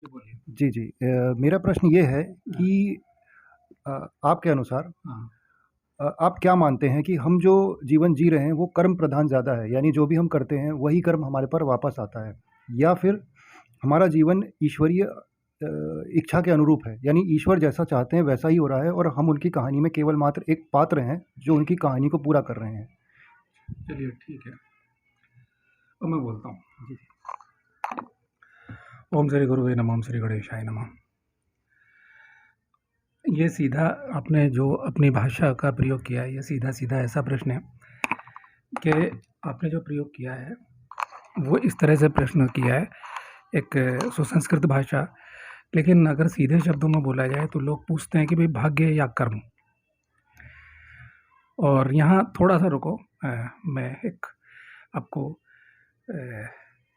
जी, बोलिए। जी, जी। मेरा प्रश्न ये है हाँ, कि आपके अनुसार हाँ। आप क्या मानते हैं कि हम जो जीवन जी रहे हैं वो कर्म प्रधान ज़्यादा है? यानी जो भी हम करते हैं वही कर्म हमारे पर वापस आता है? या फिर हमारा जीवन ईश्वरीय इच्छा के अनुरूप है? यानी ईश्वर जैसा चाहते हैं वैसा ही हो रहा है और हम उनकी कहानी में केवल मात्र एक पात्र हैं जो उनकी कहानी को पूरा कर रहे हैं। चलिए ठीक है। अब मैं बोलता हूँ। जी, जी। ओम श्री गुरुवे नमः, ओम श्री गणेशाय नमः। ये सीधा आपने जो अपनी भाषा का प्रयोग किया है, ये सीधा-सीधा ऐसा प्रश्न है कि आपने जो प्रयोग किया है, वो इस तरह से प्रश्न किया है, एक सुसंस्कृत भाषा। लेकिन अगर सीधे शब्दों में बोला जाए तो लोग पूछते हैं कि भई भाग्य या कर्म? और यहाँ थोड़ा-सा रुको, मैं एक आपको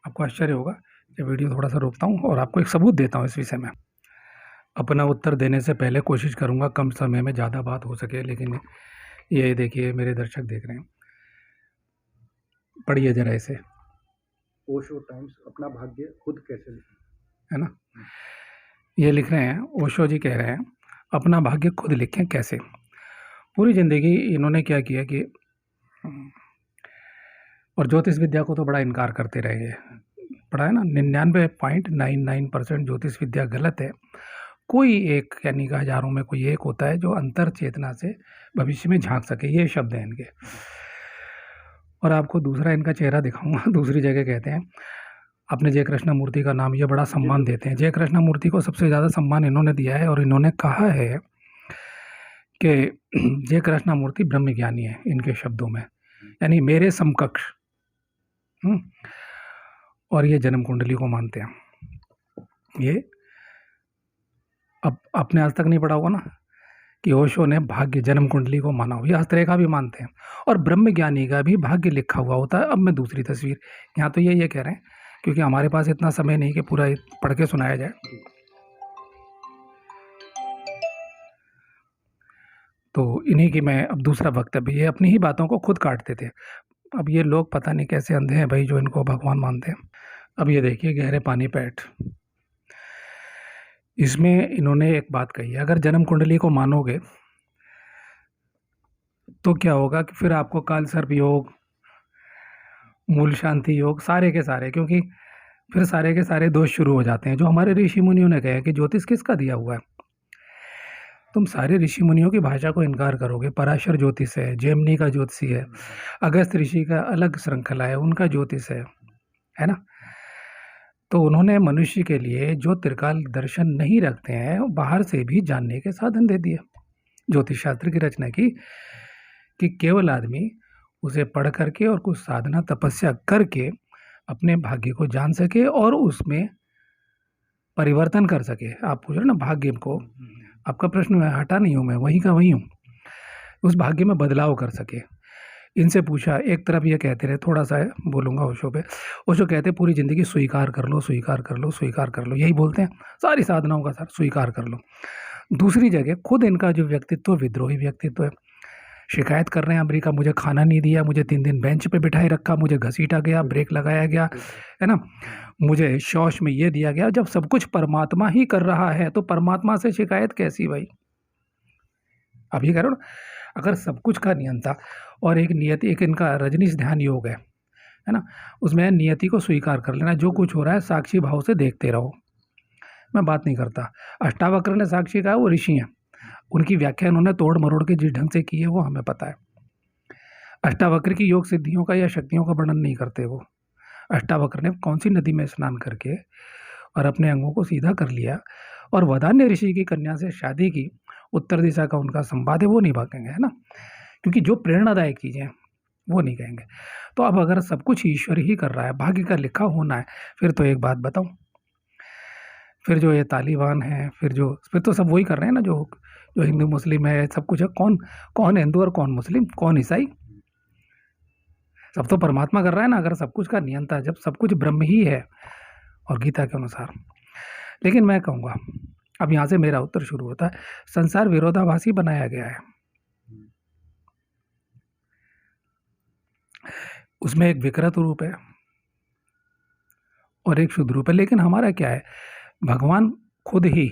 आपको आश्चर्य होगा, ये वीडियो थोड़ा-सा रोकता हूँ और आपको एक सबूत देता हूँ इस विषय में। अपना उत्तर देने से पहले कोशिश करूँगा कम समय में ज़्यादा बात हो सके, लेकिन ये देखिए मेरे दर्शक देख रहे हैं। पढ़िए ज़रा इसे, ओशो टाइम्स अपना भाग्य खुद कैसे लिखें? है ना? ये लिख रहे हैं, ओशो जी कह रहे हैं, अपना भाग्य खुद लिखें कैसे? पूरी ज़िंदगी इन्होंने क्या किया कि और ज्योतिष विद्या को तो बड़ा इनकार करते रहे ये। पढ़ा है ना, 99.99% ज्योतिष विद्या गलत है। कोई एक यानी कि हज़ारों में कोई एक होता है जो अंतर चेतना से भविष्य में झाँक सके, ये शब्द हैं इनके। और आपको दूसरा इनका चेहरा दिखाऊँगा, दूसरी जगह कहते हैं, आपने जय कृष्णमूर्ति का नाम, ये बड़ा सम्मान देते हैं। जय कृष्णमूर्ति को सबसे ज़्यादा सम्मान इन्होंने दिया है और इन्होंने कहा है कि जय कृष्णमूर्ति ब्रह्मज्ञानी है, इनके शब्दों में, यानी मेरे समकक्ष। और ये जन्म कुंडली को मानते हैं। ये अब आपने आज तक नहीं पढ़ा होगा ना कि ओशो ने भाग्य जन्म कुंडली को माना हो, ये हस्तरेखा भी मानते हैं और ब्रह्मज्ञानी का भी भाग्य लिखा हुआ होता है। अब मैं दूसरी तस्वीर, यहाँ तो ये कह रहे हैं, क्योंकि हमारे पास इतना समय नहीं कि पूरा पढ़ के सुनाया जाए, तो इन्हीं की मैं अब दूसरा वक्तव्य, ये अपनी ही बातों को खुद काटते थे। अब ये लोग पता नहीं कैसे अंधे हैं भाई जो इनको भगवान मानते हैं। अब ये देखिए गहरे पानी पैठ, इसमें इन्होंने एक बात कही है, अगर जन्म कुंडली को मानोगे तो क्या होगा कि फिर आपको काल सर्प योग, मूल शांति योग, सारे के सारे, क्योंकि फिर सारे के सारे दोष शुरू हो जाते हैं जो हमारे ऋषि मुनियों ने कहे कि ज्योतिष किसका दिया हुआ है। तुम सारे ऋषि मुनियों की भाषा को इनकार करोगे। पराशर ज्योतिष है, जेमिनी का ज्योतिषी है, अगस्त ऋषि का अलग श्रृंखला है, उनका ज्योतिष है ना? तो उन्होंने मनुष्य के लिए जो त्रिकाल दर्शन नहीं रखते हैं, बाहर से भी जानने के साधन दे दिए। ज्योतिष शास्त्र की रचना की कि केवल आदमी उसे पढ़ करके और कुछ साधना तपस्या करके अपने भाग्य को जान सके और उसमें परिवर्तन कर सके। आप पूछ रहे ना भाग्य को, आपका प्रश्न मैं हटा नहीं हूँ, मैं वहीं का वहीं हूँ, उस भाग्य में बदलाव कर सके। इनसे पूछा, एक तरफ ये कहते रहे, थोड़ा सा है बोलूँगा ओशो पे, ओशो कहते पूरी ज़िंदगी स्वीकार कर लो, स्वीकार कर लो, स्वीकार कर लो, यही बोलते हैं सारी साधनाओं का सर, स्वीकार कर लो। दूसरी जगह खुद इनका जो व्यक्तित्व विद्रोही व्यक्तित्व है, शिकायत कर रहे हैं अमेरिका, मुझे खाना नहीं दिया, मुझे 3 दिन बेंच पे बिठाए रखा, मुझे घसीटा गया, ब्रेक लगाया गया, है ना? मुझे शौच में ये दिया गया। जब सब कुछ परमात्मा ही कर रहा है तो परमात्मा से शिकायत कैसी भाई? अभी कह रहे हो ना, अगर सब कुछ का नियंता और एक नियति, एक इनका रजनीश ध्यान योग है ना? उसमें नियति को स्वीकार कर लेना, जो कुछ हो रहा है साक्षी भाव से देखते रहो। मैं बात नहीं करता, अष्टावक्र ने साक्षी कहा, वो ऋषि हैं, उनकी व्याख्या उन्होंने तोड़ मरोड़ के जिस ढंग से की है वो हमें पता है। अष्टावक्र की योग सिद्धियों का या शक्तियों का वर्णन नहीं करते वो। अष्टावक्र ने कौन सी नदी में स्नान करके और अपने अंगों को सीधा कर लिया और वदान्य ऋषि की कन्या से शादी की, उत्तर दिशा का उनका संवाद है, वो नहीं भागेंगे, है ना? क्योंकि जो प्रेरणादायक चीज़ें हैं वो नहीं कहेंगे। तो अब अगर सब कुछ ईश्वर ही कर रहा है, भाग्य का लिखा होना है, फिर तो एक बात बताऊं, फिर जो ये तालिबान है, फिर तो सब वही कर रहे हैं ना, जो जो हिंदू मुस्लिम है, सब कुछ है। कौन कौन हिंदू और कौन मुस्लिम, कौन ईसाई? सब तो परमात्मा कर रहा है ना, अगर सब कुछ का नियंता, जब सब कुछ ब्रह्म ही है और गीता के अनुसार। लेकिन मैं कहूँगा, अब यहाँ से मेरा उत्तर शुरू होता है, संसार विरोधाभासी बनाया गया है, उसमें एक विकृत रूप है और एक शुद्ध रूप है। लेकिन हमारा क्या है, भगवान खुद ही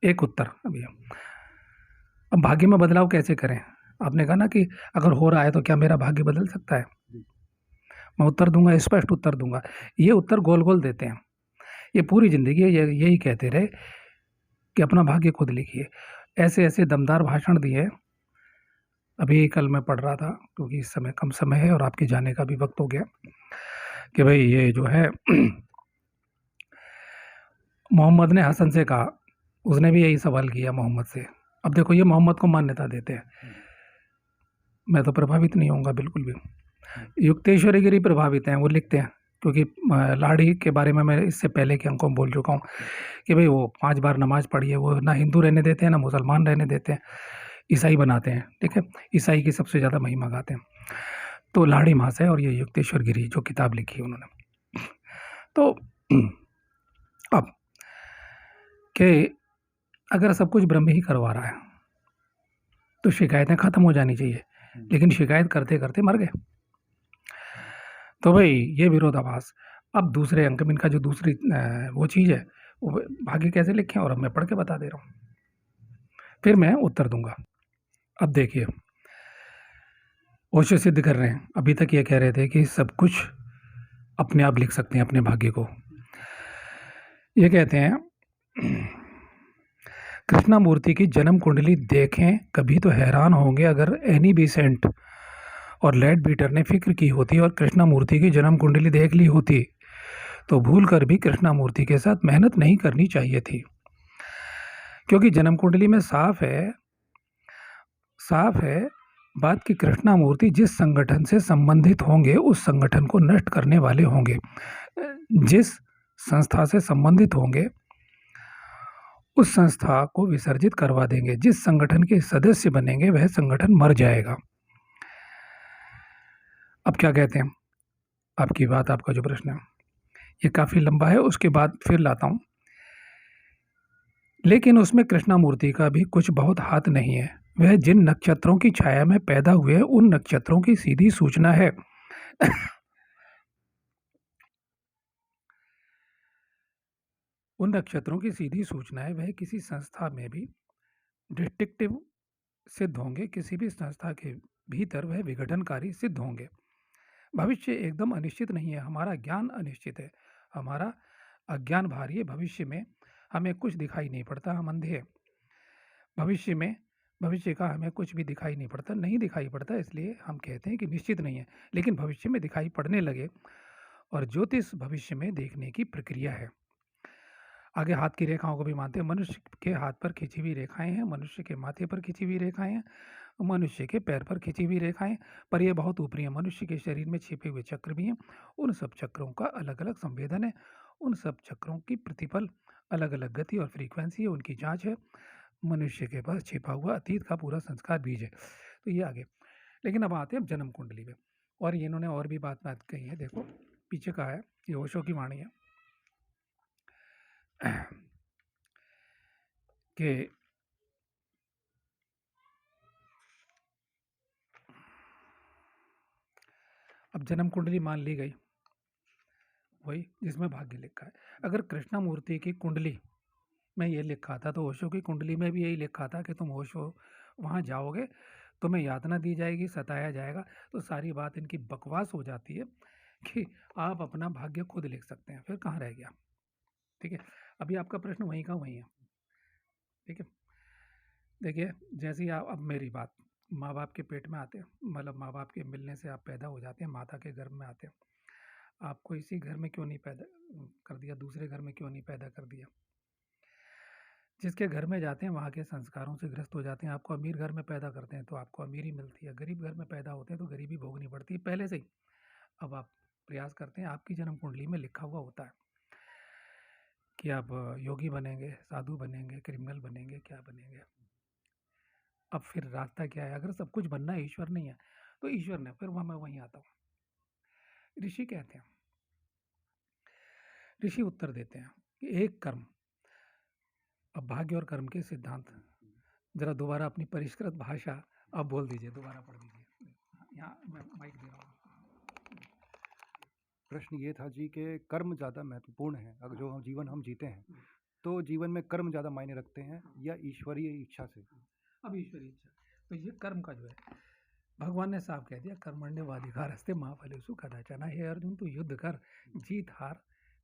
एक उत्तर अभी अब भाग्य में बदलाव कैसे करें? आपने कहा ना कि अगर हो रहा है तो क्या मेरा भाग्य बदल सकता है? मैं उत्तर दूँगा, स्पष्ट उत्तर दूँगा। ये उत्तर गोल-गोल देते हैं। ये पूरी ज़िंदगी यही कहते रहे कि अपना भाग्य खुद लिखिए। ऐसे-ऐसे दमदार भाषण दिए। अभी कल मैं पढ़ रहा था क्योंकि इस समय कम समय है और आपके जाने का भी वक्त हो गया कि भाई ये जो है मोहम्मद ने हसन से कहा, उसने भी यही सवाल किया मोहम्मद से। अब देखो ये मोहम्मद को मान्यता देते हैं, मैं तो प्रभावित नहीं होऊंगा बिल्कुल भी। युक्तेश्वरी गिरी प्रभावित हैं, वो लिखते हैं क्योंकि लाड़ी के बारे में मैं इससे पहले के अंकों में बोल चुका हूँ कि भाई वो 5 बार नमाज पढ़ी है, वो ना हिंदू रहने देते हैं ना मुसलमान रहने देते हैं, ईसाई बनाते हैं। ठीक है, ईसाई की सबसे ज़्यादा महिमा गाते हैं। तो लाड़ी महाशय और ये युक्तेश्वर गिरी जो किताब लिखी है उन्होंने, तो अब कि अगर सब कुछ ब्रह्म ही करवा रहा है तो शिकायतें ख़त्म हो जानी चाहिए, लेकिन शिकायत करते करते मर गए। तो भाई ये विरोधाभास। अब दूसरे अंक में इनका जो दूसरी वो चीज़ है वो भाग्य कैसे लिखें, और अब मैं पढ़ के बता दे रहा हूँ, फिर मैं उत्तर दूंगा। अब देखिए ओशो सिद्ध कर रहे हैं, अभी तक ये कह रहे थे कि सब कुछ अपने आप लिख सकते हैं अपने भाग्य को। ये कहते हैं कृष्णामूर्ति की जन्म कुंडली देखें कभी तो हैरान होंगे। अगर एनी बेसेंट और लेड बीटर ने फिक्र की होती और कृष्णामूर्ति की जन्म कुंडली देख ली होती तो भूल कर भी कृष्णामूर्ति के साथ मेहनत नहीं करनी चाहिए थी, क्योंकि जन्म कुंडली में साफ है बात कि कृष्णामूर्ति जिस संगठन से संबंधित होंगे उस संगठन को नष्ट करने वाले होंगे, जिस संस्था से संबंधित होंगे उस संस्था को विसर्जित करवा देंगे, जिस संगठन के सदस्य बनेंगे वह संगठन मर जाएगा। अब क्या कहते हैं, आपकी बात, आपका जो प्रश्न है ये काफ़ी लंबा है, उसके बाद फिर लाता हूँ। लेकिन उसमें कृष्णामूर्ति का भी कुछ बहुत हाथ नहीं है। वह जिन नक्षत्रों की छाया में पैदा हुए उन नक्षत्रों की सीधी सूचना है उन नक्षत्रों की सीधी सूचना है। वह किसी संस्था में भी डिटेक्टिव सिद्ध होंगे, किसी भी संस्था के भीतर वह विघटनकारी सिद्ध होंगे। भविष्य एकदम अनिश्चित नहीं है, हमारा ज्ञान अनिश्चित है, हमारा अज्ञान भारी है। भविष्य में हमें कुछ दिखाई नहीं पड़ता, हम अंधे हैं। भविष्य का हमें कुछ भी दिखाई नहीं दिखाई पड़ता, इसलिए हम कहते हैं कि निश्चित नहीं है, लेकिन भविष्य में दिखाई पड़ने लगे। और ज्योतिष भविष्य में देखने की प्रक्रिया है। आगे हाथ की रेखाओं को भी मानते हैं। मनुष्य के हाथ पर खिंची हुई रेखाएं हैं, मनुष्य के माथे पर खिंची हुई रेखाएं हैं, मनुष्य के पैर पर खिंची हुई रेखाएं, पर ये बहुत ऊपरी है। मनुष्य के शरीर में छिपे हुए चक्र भी हैं, उन सब चक्रों का अलग अलग संवेदन है, उन सब चक्रों की प्रतिपल अलग अलग गति और फ्रीक्वेंसी है, उनकी जांच है। मनुष्य के पास छिपा हुआ अतीत का पूरा संस्कार बीज है। तो ये आगे, लेकिन अब आते हैं जन्म कुंडली में। और ये इन्होंने और भी बात कही है, देखो पीछे का है, ये ओशो की वाणी है कि अब जन्म कुंडली मान ली गई, वही जिसमें भाग्य लिखा है। अगर कृष्णामूर्ति की कुंडली में ये लिखा था तो ओशो की कुंडली में भी यही लिखा था कि तुम ओशो वहाँ जाओगे, तुम्हें यातना दी जाएगी, सताया जाएगा। तो सारी बात इनकी बकवास हो जाती है कि आप अपना भाग्य खुद लिख सकते हैं, फिर कहाँ रह गया? ठीक है, अभी आपका प्रश्न वहीं का वहीं है। ठीक है, देखिए जैसे ही आप, अब मेरी बात, माँ बाप के पेट में आते हैं, मतलब माँ बाप के मिलने से आप पैदा हो जाते हैं, माता के गर्भ में आते हैं। आपको इसी घर में क्यों नहीं पैदा कर दिया, दूसरे घर में क्यों नहीं पैदा कर दिया? जिसके घर में जाते हैं वहाँ के संस्कारों से ग्रस्त हो जाते हैं। आपको अमीर घर में पैदा करते हैं तो आपको अमीरी मिलती है, गरीब घर में पैदा होते हैं तो गरीबी भोगनी पड़ती है पहले से ही। अब आप प्रयास करते हैं, आपकी जन्म कुंडली में लिखा हुआ होता है कि आप योगी बनेंगे, साधु बनेंगे, क्रिमिनल बनेंगे, क्या बनेंगे। अब फिर रास्ता क्या है? अगर सब कुछ बनना है, ईश्वर नहीं है तो ईश्वर ने, फिर वहाँ मैं वहीं आता हूँ। ऋषि कहते हैं, ऋषि उत्तर देते हैं कि एक कर्म। अब भाग्य और कर्म के सिद्धांत जरा दोबारा अपनी परिष्कृत भाषा आप बोल दीजिए, दोबारा पढ़ दीजिए। यहाँ मैं माइक दे रहा हूँ। प्रश्न ये था जी कि कर्म ज़्यादा महत्वपूर्ण है अगर जो हम जीवन हम जीते हैं, तो जीवन में कर्म ज़्यादा मायने रखते हैं या ईश्वरीय इच्छा से? अब ईश्वरीय इच्छा, तो ये कर्म का जो है भगवान ने साफ कह दिया, कर्मण्येवाधिकारस्ते मा फलेषु कदाचन। हे अर्जुन, तू युद्ध कर, जीत हार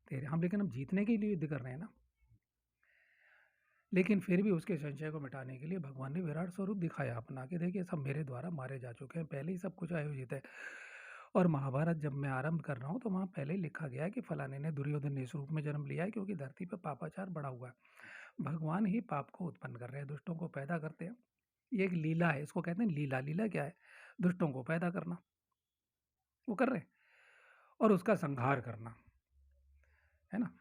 तेरे। लेकिन हम जीतने के लिए युद्ध कर रहे हैं ना। लेकिन फिर भी उसके संशय को मिटाने के लिए भगवान ने विराट स्वरूप दिखाया अपना, कि देखिए सब मेरे द्वारा मारे जा चुके हैं, पहले ही सब कुछ आयोजित है। और महाभारत जब मैं आरंभ कर रहा हूँ तो वहाँ पहले ही लिखा गया है कि फलाने ने दुर्योधन ने इस रूप में जन्म लिया है, क्योंकि धरती पर पापाचार बढ़ा हुआ है। भगवान ही पाप को उत्पन्न कर रहे हैं, दुष्टों को पैदा करते हैं। ये एक लीला है, इसको कहते हैं लीला। लीला क्या है? दुष्टों को पैदा करना, वो कर रहे हैं, और उसका संहार करना, है ना।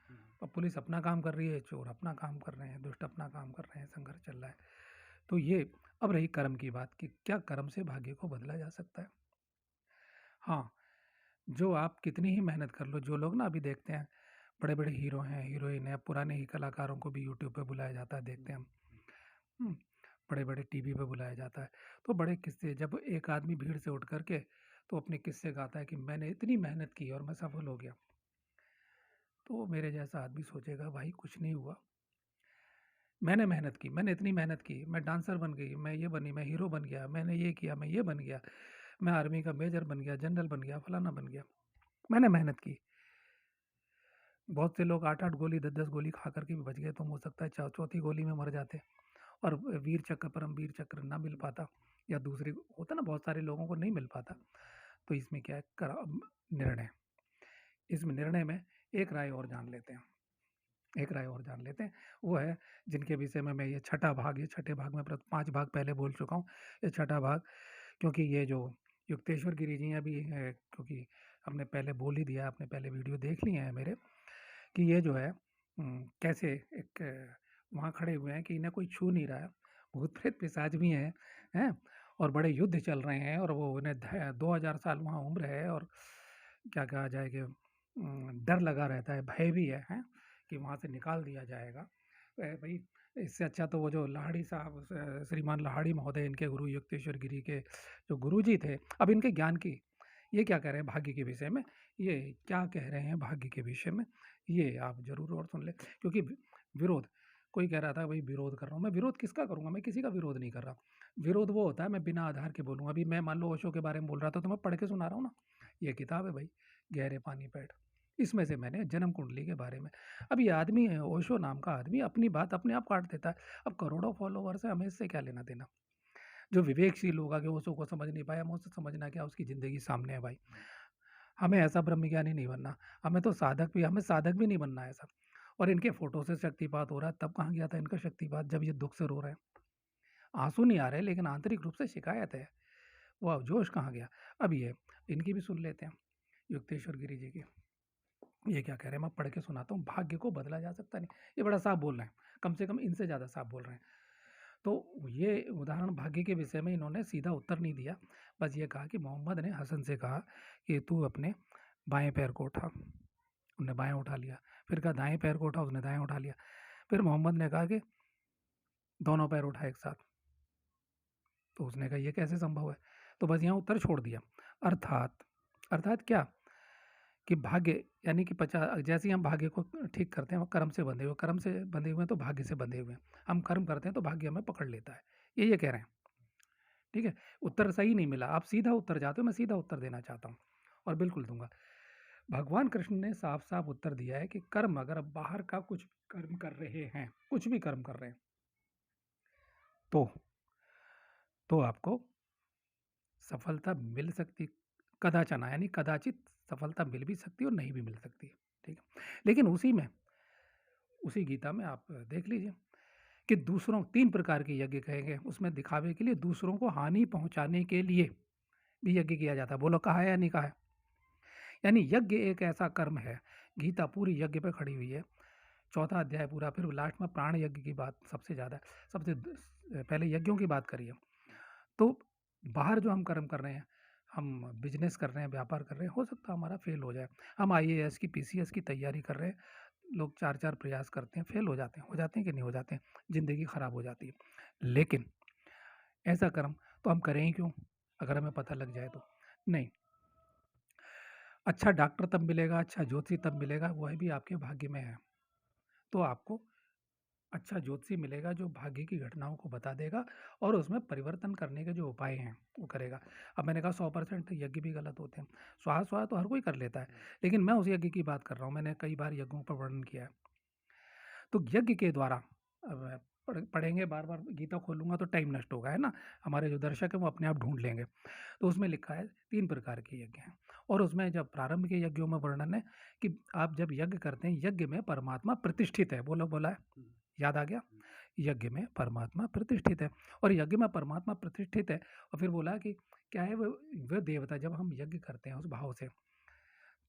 अब पुलिस अपना काम कर रही है, चोर अपना काम कर रहे हैं, दुष्ट अपना काम कर रहे हैं, संघर्ष चल रहा है। तो ये अब रही कर्म की बात कि क्या कर्म से भाग्य को बदला जा सकता है। हाँ, जो आप कितनी ही मेहनत कर लो, जो लोग ना अभी देखते हैं बड़े बड़े हीरो हैं, हीरोइन है, पुराने ही कलाकारों को भी यूट्यूब पे बुलाया जाता है, देखते हैं हम। हम्म, बड़े बड़े टीवी पे बुलाया जाता है, तो बड़े किस्से, जब एक आदमी भीड़ से उठ करके तो अपने किस्से गाता है कि मैंने इतनी मेहनत की और मैं सफल हो गया, तो मेरे जैसा आदमी सोचेगा भाई कुछ नहीं हुआ, मैंने मेहनत की, मैंने इतनी मेहनत की, मैं डांसर बन गई, मैं ये बनी, मैं हीरो बन गया, मैंने ये किया, मैं ये बन गया, मैं आर्मी का मेजर बन गया, जनरल बन गया, फलाना बन गया, मैंने मेहनत की। बहुत से लोग 8-8 गोली, 10-10 गोली खा करके भी बच गए, तुम हो सकता है चौथी गोली में मर जाते, और वीर चक्र, परम वीर चक्र ना मिल पाता, या दूसरी होता ना, बहुत सारे लोगों को नहीं मिल पाता। तो इसमें क्या है, निर्णय, इसमें निर्णय में एक राय और जान लेते हैं, एक राय और जान लेते हैं, वो है जिनके विषय में मैं ये छठा भाग, ये छठे भाग में 5 भाग पहले बोल चुका हूँ, ये छठा भाग, क्योंकि ये जो युक्तेश्वर गिरी जी अभी है, क्योंकि हमने पहले बोल ही दिया, आपने पहले वीडियो देख लिए हैं मेरे, कि ये जो है कैसे एक वहाँ खड़े हुए हैं कि इन्हें कोई छू नहीं रहा है, भूत प्रेत पिशाच भी हैं, और बड़े युद्ध चल रहे हैं, और वो इन्हें 2000 साल वहाँ उम्र है, और क्या कहा जाए कि डर लगा रहता है, भय भी है कि वहाँ से निकाल दिया जाएगा। भाई इससे अच्छा तो वो जो लाहिड़ी साहब, श्रीमान लाहिड़ी महोदय, इनके गुरु युक्तेश्वर गिरी के जो गुरुजी थे, अब इनके ज्ञान की ये क्या कह रहे हैं भाग्य के विषय में, ये क्या कह रहे हैं भाग्य के विषय में, ये आप ज़रूर और सुन लें। क्योंकि विरोध, कोई कह रहा था भाई विरोध कर रहा हूँ, मैं विरोध किसका करूँगा, मैं किसी का विरोध नहीं कर रहा। विरोध वो होता है मैं बिना आधार के बोलूँ। अभी मैं मान लो ओशो के बारे में बोल रहा था, तो मैं पढ़ के सुना रहा हूँ ना, ये किताब है भाई, गहरे पानी पैठ, इसमें से मैंने जन्म कुंडली के बारे में। अब ये आदमी है, ओशो नाम का आदमी, अपनी बात अपने आप काट देता है। अब करोड़ों फॉलोवर्स है, हमें इससे क्या लेना देना। जो विवेकशील होगा कि ओशो को समझ नहीं पाया, मुझसे समझना क्या, उसकी ज़िंदगी सामने है भाई। हमें ऐसा ब्रह्मज्ञानी नहीं बनना, हमें तो साधक भी, हमें साधक भी नहीं बनना है ऐसा। और इनके फोटो से शक्तिपात हो रहा है, तब कहाँ गया था इनका शक्तिपात, जब ये दुख से रो रहे हैं, आंसू नहीं आ रहे, लेकिन आंतरिक रूप से शिकायत है, वो अब जोश कहाँ गया। अब ये इनकी भी सुन लेते हैं, युक्तेश्वर गिरी जी की, ये क्या कह रहे हैं, मैं पढ़ के सुनाता हूँ। भाग्य को बदला जा सकता नहीं, ये बड़ा साफ बोल रहे हैं, कम से कम इनसे ज़्यादा साफ बोल रहे हैं। तो ये उदाहरण भाग्य के विषय में इन्होंने सीधा उत्तर नहीं दिया, बस ये कहा कि मोहम्मद ने हसन से कहा कि तू अपने बाएं पैर को उठा, उसने बाएं उठा लिया। फिर कहा दाएं पैर को उठा, उसने दाएं उठा लिया। फिर मोहम्मद ने कहा कि दोनों पैर उठा एक साथ, तो उसने कहा ये कैसे संभव है। तो बस यहाँ उत्तर छोड़ दिया। अर्थात अर्थात क्या, कि भाग्य, यानी कि जैसे ही हम भाग्य को ठीक करते हैं, वो कर्म से बंधे हुए, कर्म से बंधे हुए हैं तो भाग्य से बंधे हुए हैं। हम कर्म करते हैं तो भाग्य हमें पकड़ लेता है, ये कह रहे हैं। ठीक है, उत्तर सही नहीं मिला, आप सीधा उत्तर जाते हो, मैं सीधा उत्तर देना चाहता हूँ और बिल्कुल दूंगा। भगवान कृष्ण ने साफ साफ उत्तर दिया है कि कर्म, अगर आप बाहर का कुछ कर्म कर रहे हैं, कुछ भी कर्म कर रहे हैं, तो आपको सफलता मिल सकती, कदाचन, यानी कदाचित सफलता मिल भी सकती है और नहीं भी मिल सकती है। ठीक है, लेकिन उसी गीता में आप देख लीजिए कि दूसरों, 3 प्रकार के यज्ञ कहे गए, उसमें दिखावे के लिए, दूसरों को हानि पहुंचाने के लिए भी यज्ञ किया जाता है। बोलो कहा है या नहीं कहा है। यानी यज्ञ एक ऐसा कर्म है, गीता पूरी यज्ञ पे खड़ी हुई है, 4था अध्याय पूरा, फिर लास्ट में प्राण यज्ञ की बात सबसे ज़्यादा, सबसे पहले यज्ञों की बात करिए। तो बाहर जो हम कर्म कर रहे हैं, हम बिजनेस कर रहे हैं, व्यापार कर रहे हैं, हो सकता है हमारा फेल हो जाए। हम आईएएस की, पीसीएस की तैयारी कर रहे हैं, लोग 4-4 प्रयास करते हैं, फेल हो जाते हैं कि नहीं हो जाते हैं, ज़िंदगी खराब हो जाती है। लेकिन ऐसा कर्म तो हम करें ही क्यों, अगर हमें पता लग जाए तो? नहीं, अच्छा डॉक्टर तब मिलेगा, अच्छा ज्योतिषी तब मिलेगा, वह भी आपके भाग्य में है। तो आपको अच्छा ज्योतिषी मिलेगा जो भाग्य की घटनाओं को बता देगा और उसमें परिवर्तन करने के जो उपाय हैं वो करेगा। अब मैंने कहा 100% यज्ञ भी गलत होते हैं। स्वाहा स्वाहा तो हर कोई कर लेता है, लेकिन मैं उस यज्ञ की बात कर रहा हूँ। मैंने कई बार यज्ञों पर वर्णन किया है। तो यज्ञ के द्वारा अब पढ़ेंगे बार-बार, गीता खोलूँगा तो टाइम नष्ट होगा, है ना? हमारे जो दर्शक हैं वो अपने आप ढूँढ लेंगे। तो उसमें लिखा है 3 प्रकार के यज्ञ हैं और उसमें जब प्रारंभ के यज्ञों में वर्णन है कि आप जब यज्ञ करते हैं, यज्ञ में परमात्मा प्रतिष्ठित है। बोला है? याद आ गया? यज्ञ में परमात्मा प्रतिष्ठित है और यज्ञ में परमात्मा प्रतिष्ठित है और फिर बोला कि क्या है वो देवता, जब हम यज्ञ करते हैं उस भाव से,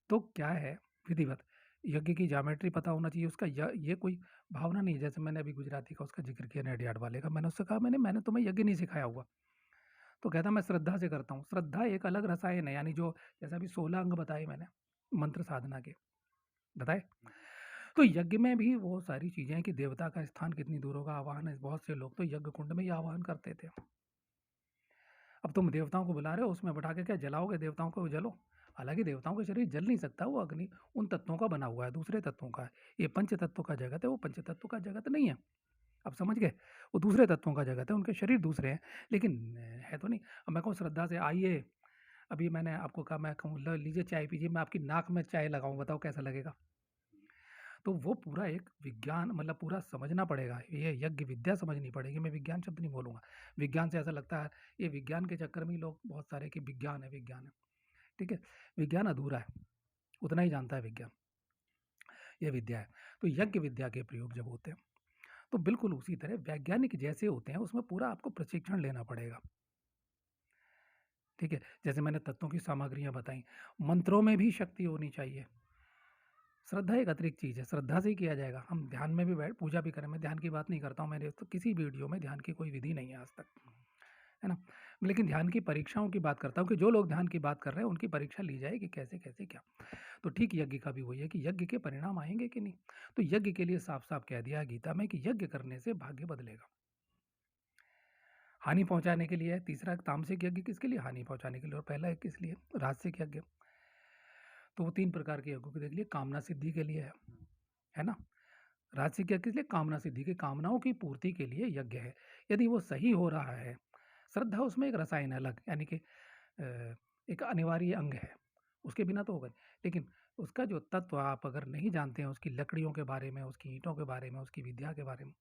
तो क्या है विधिवत यज्ञ की ज्योमेट्री पता होना चाहिए उसका। ये कोई भावना नहीं है। जैसे मैंने अभी गुजराती का उसका जिक्र किया, नेडियाड वाले का, मैंने उससे कहा मैंने तुम्हें यज्ञ नहीं सिखाया हुआ। तो कहता मैं श्रद्धा से करता हूँ। श्रद्धा एक अलग रसायन है, यानी जो जैसे अभी 16 अंग बताए मैंने मंत्र साधना के बताए, तो यज्ञ में भी वो सारी चीजें हैं कि देवता का स्थान कितनी दूर होगा, आवाहन है। बहुत से लोग तो यज्ञ कुंड में ही आवाहन करते थे। अब तुम देवताओं को बुला रहे हो, उसमें बैठा के क्या जलाओगे देवताओं को? जलो। हालांकि देवताओं का शरीर जल नहीं सकता, वो अग्नि उन तत्वों का बना हुआ है, दूसरे तत्वों का है। ये पंच तत्व का जगत है, वो पंच तत्व का जगत नहीं है। अब समझ गए? वो दूसरे तत्वों का जगत है, उनके शरीर दूसरे हैं, लेकिन है तो नहीं। अब मैं कहूँ श्रद्धा से आइए, अभी मैंने आपको कहा, मैं कहूँ लीजिए चाय पीजिए, मैं आपकी नाक में चाय लगाऊं, बताओ कैसा लगेगा? तो वो पूरा एक विज्ञान, मतलब पूरा समझना पड़ेगा। ये यज्ञ विद्या समझनी पड़ेगी। मैं विज्ञान शब्द नहीं बोलूँगा। विज्ञान से ऐसा लगता है ये विज्ञान के चक्कर में ही लोग बहुत सारे कि विज्ञान है, विज्ञान है। ठीक है? विज्ञान अधूरा है, उतना ही जानता है विज्ञान। ये विद्या है। तो यज्ञ विद्या के प्रयोग जब होते हैं, तो बिल्कुल उसी तरह वैज्ञानिक जैसे होते हैं, उसमें पूरा आपको प्रशिक्षण लेना पड़ेगा। ठीक है? जैसे मैंने तत्वों की सामग्रियाँ बताई, मंत्रों में भी शक्ति होनी चाहिए। श्रद्धा एक अतिरिक्त चीज़ है, श्रद्धा से ही किया जाएगा। हम ध्यान में भी बैठ पूजा भी करें, मैं ध्यान की बात नहीं करता हूँ, मेरे तो किसी वीडियो में ध्यान की कोई विधि नहीं है आज तक, है ना? लेकिन ध्यान की परीक्षाओं की बात करता हूँ कि जो लोग ध्यान की बात कर रहे हैं उनकी परीक्षा ली जाए कि कैसे क्या। तो ठीक यज्ञ का भी वही है कि यज्ञ के परिणाम आएँगे कि नहीं? तो यज्ञ के लिए साफ-साफ कह दिया है गीता में कि यज्ञ करने से भाग्य बदलेगा। हानि पहुँचाने के लिए है, तीसरा तामसिक यज्ञ किसके लिए? हानि पहुँचाने के लिए, और पहला है किस लिए? राजसिक यज्ञ। तो वो 3 प्रकार के यज्ञों को देख लिए, कामना सिद्धि के लिए है ना? राजसिक यज्ञ किस लिए? कामना सिद्धि की, कामनाओं की पूर्ति के लिए यज्ञ है। यदि वो सही हो रहा है, श्रद्धा उसमें एक रसायन है अलग, यानी कि एक अनिवार्य अंग है, उसके बिना तो होगा नहीं। लेकिन उसका जो तत्व आप अगर नहीं जानते हैं, उसकी लकड़ियों के बारे में, उसकी ईंटों के बारे में, उसकी विद्या के बारे में,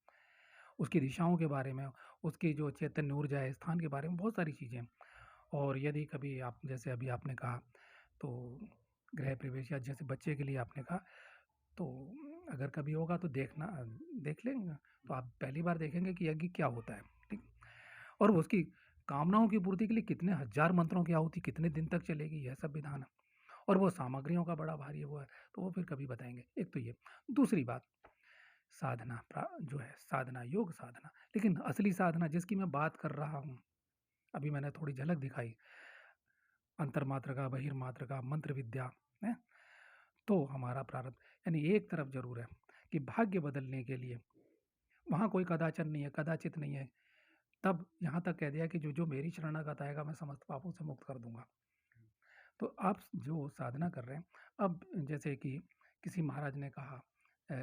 उसकी दिशाओं के बारे में, उसकी जो चैतन्य ऊर्जा है, स्थान के बारे में, बहुत सारी चीज़ें हैं। और यदि कभी आप, जैसे अभी आपने कहा, तो गृह प्रवेश या जैसे बच्चे के लिए आपने कहा, तो अगर कभी होगा तो देख लेंगे, तो आप पहली बार देखेंगे कि यज्ञ क्या होता है। ठीक? और उसकी कामनाओं की पूर्ति के लिए कितने हजार मंत्रों की आहुति कितने दिन तक चलेगी, यह सब विधान है। और वो सामग्रियों का बड़ा भारी वो है, तो वो फिर कभी बताएंगे। एक तो ये, दूसरी बात, साधना जो है, साधना, योग साधना, लेकिन असली साधना जिसकी मैं बात कर रहा हूँ, अभी मैंने थोड़ी झलक दिखाई, अंतर्मात्र का, बहिर्मात्र का, मंत्र विद्या है, तो हमारा प्रारब्ध, यानी एक तरफ जरूर है कि भाग्य बदलने के लिए वहाँ कोई कदाचन नहीं है, कदाचित नहीं है। तब यहाँ तक कह दिया कि जो जो मेरी शरणागत आएगा मैं समस्त पापों से मुक्त कर दूंगा। तो आप जो साधना कर रहे हैं, अब जैसे कि किसी महाराज ने कहा,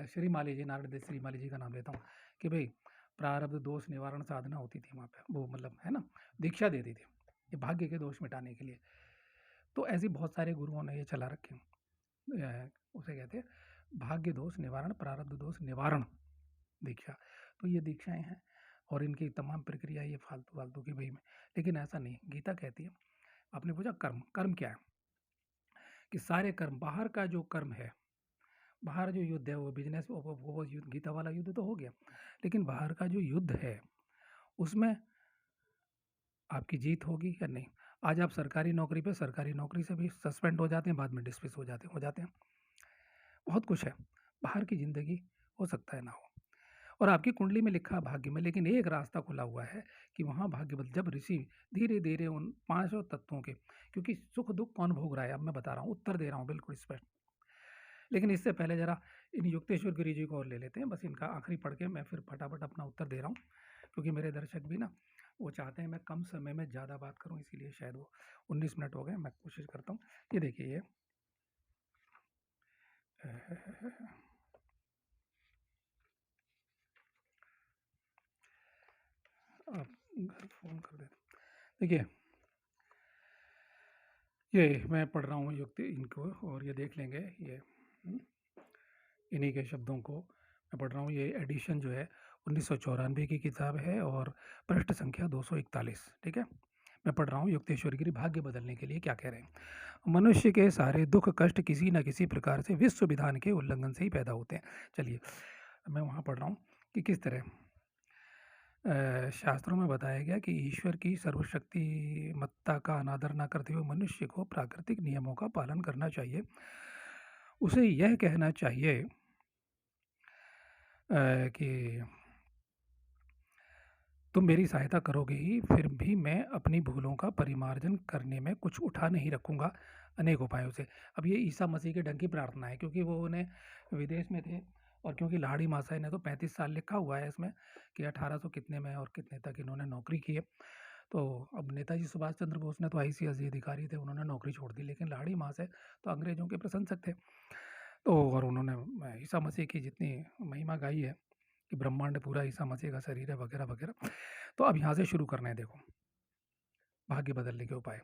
श्री माली जी, नारायण देव श्री माली जी का नाम लेता हूँ, कि भाई प्रारब्ध दोष निवारण साधना होती थी वहाँ पे, वो मतलब है ना, दीक्षा देती थी ये भाग्य के दोष मिटाने के लिए। तो ऐसे बहुत सारे गुरुओं ने ये चला रखे हैं, उसे कहते हैं भाग्य दोष निवारण, प्रारब्ध दोष निवारण दीक्षा। तो ये दीक्षाएं हैं और इनकी तमाम प्रक्रिया ये फालतू फालतू की भाई में, लेकिन ऐसा नहीं। गीता कहती है, आपने पूछा कर्म, कर्म क्या है? कि सारे कर्म, बाहर का जो कर्म है, बाहर जो युद्ध है, वो बिजनेस, वो युद्ध, गीता वाला युद्ध तो हो गया, लेकिन बाहर का जो युद्ध है उसमें आपकी जीत होगी या नहीं? आज आप सरकारी नौकरी पे, सरकारी नौकरी से भी सस्पेंड हो जाते हैं, बाद में डिसमिस हो जाते हैं। बहुत कुछ है, बाहर की ज़िंदगी हो सकता है ना हो, और आपकी कुंडली में लिखा भाग्य में, लेकिन एक रास्ता खुला हुआ है कि वहाँ भाग्य बदल, जब ऋषि धीरे धीरे उन पांचों तत्वों के, क्योंकि सुख दुख कौन भोग रहा है, अब मैं बता रहा हूँ, उत्तर दे रहा हूँ बिल्कुल स्पष्ट। लेकिन इससे पहले जरा इन युक्तेश्वर गिरी जी को और ले लेते हैं, बस इनका आखिरी पढ़ के मैं फिर फटाफट अपना उत्तर दे रहा हूँ, क्योंकि मेरे दर्शक भी ना वो चाहते हैं मैं कम समय में ज़्यादा बात करूँ, इसीलिए शायद वो 19 मिनट हो गए, मैं कोशिश करता हूँ। ये देखिए, ये आप घर फ़ोन कर देते। देखिए, ये मैं पढ़ रहा हूँ युक्ति इनको और ये देख लेंगे ये इन्हीं के शब्दों को मैं पढ़ रहा हूँ। ये एडिशन जो है 1994 की किताब है और पृष्ठ संख्या 241, ठीक है? मैं पढ़ रहा हूँ युक्तेश्वर गिरी भाग्य बदलने के लिए क्या कह रहे हैं। मनुष्य के सारे दुख कष्ट किसी न किसी प्रकार से विश्व विधान के उल्लंघन से ही पैदा होते हैं। चलिए, मैं वहाँ पढ़ रहा हूँ कि किस तरह शास्त्रों में बताया गया कि ईश्वर की सर्वशक्तिमत्ता का अनादर न करते हुए मनुष्य को प्राकृतिक नियमों का पालन करना चाहिए। उसे यह कहना चाहिए कि तुम मेरी सहायता करोगे ही, फिर भी मैं अपनी भूलों का परिमार्जन करने में कुछ उठा नहीं रखूँगा अनेक उपायों से। अब ये ईसा मसीह के ढंग की प्रार्थना है क्योंकि वो उन्हें विदेश में थे और क्योंकि लाड़ी मासाई ने तो 35 साल लिखा हुआ है इसमें कि 1800 कितने में और कितने तक इन्होंने नौकरी की है। तो अब नेताजी सुभाष चंद्र बोस ने तो आईसीएस अधिकारी थे, उन्होंने नौकरी छोड़ दी, लेकिन लाड़ी मासाई तो अंग्रेज़ों के प्रशंसक थे। तो और उन्होंने ईसा मसीह की जितनी महिमा गाई है कि ब्रह्मांड पूरा ईसा मसीह का शरीर है वगैरह वगैरह। तो अब यहाँ से शुरू करना है। देखो, भाग्य बदलने के उपाय।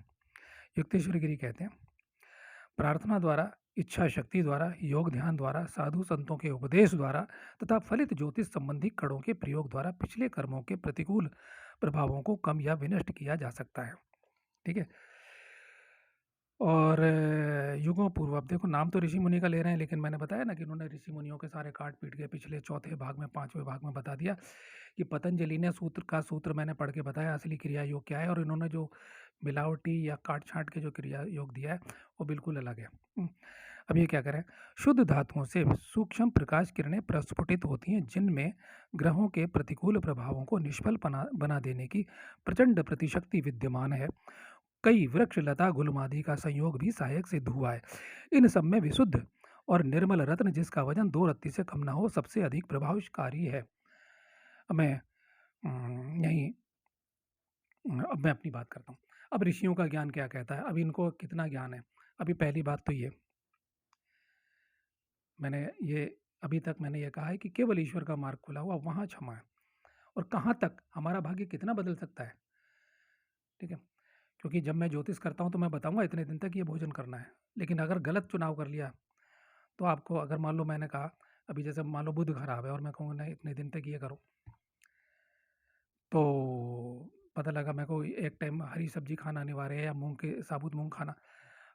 युक्तेश्वर गिरी कहते हैं, प्रार्थना द्वारा, इच्छा शक्ति द्वारा, योग ध्यान द्वारा, साधु संतों के उपदेश द्वारा तथा फलित ज्योतिष संबंधी कड़ों के प्रयोग द्वारा पिछले कर्मों के प्रतिकूल प्रभावों को कम या विनष्ट किया जा सकता है। ठीक है? और युगों पूर्व, अब देखो नाम तो ऋषि मुनि का ले रहे हैं, लेकिन मैंने बताया ना कि उन्होंने ऋषि मुनियों के सारे काट पीट के पिछले चौथे भाग में, पांचवें भाग में बता दिया कि पतंजलि ने सूत्र मैंने पढ़ के बताया असली क्रिया योग क्या है, और इन्होंने जो मिलावटी या काट छाट के जो क्रिया योग दिया है वो बिल्कुल अलग है। अब ये क्या करें, शुद्ध धातुओं से सूक्ष्म प्रकाश किरणें प्रस्फुटित होती हैं जिनमें ग्रहों के प्रतिकूल प्रभावों को निष्फल बना देने की प्रचंड प्रतिशक्ति विद्यमान है। कई वृक्ष लता गुलमादि का संयोग भी सहायक सिद्ध हुआ है। इन सब में विशुद्ध और निर्मल रत्न जिसका वजन 2 रत्ती से कम ना हो सबसे अधिक प्रभावकारी है। अब मैं यहीं अब मैं अपनी बात करता हूँ। अब ऋषियों का ज्ञान क्या कहता है, अब इनको कितना ज्ञान है। अभी पहली बात तो ये, अभी तक मैंने ये कहा है कि केवल ईश्वर का मार्ग खुला हुआ, वहाँ क्षमा है। और कहाँ तक हमारा भाग्य कितना बदल सकता है, ठीक है? क्योंकि जब मैं ज्योतिष करता हूँ तो मैं बताऊँगा इतने दिन तक ये भोजन करना है, लेकिन अगर गलत चुनाव कर लिया तो आपको, अगर मान लो मैंने कहा अभी जैसे मान लो बुध खराब है और मैं कहूँगा नहीं इतने दिन तक ये करो, तो पता लगा मेरे को एक टाइम हरी सब्जी खाना अनिवार्य है या मूँग के साबुत मूँग खाना,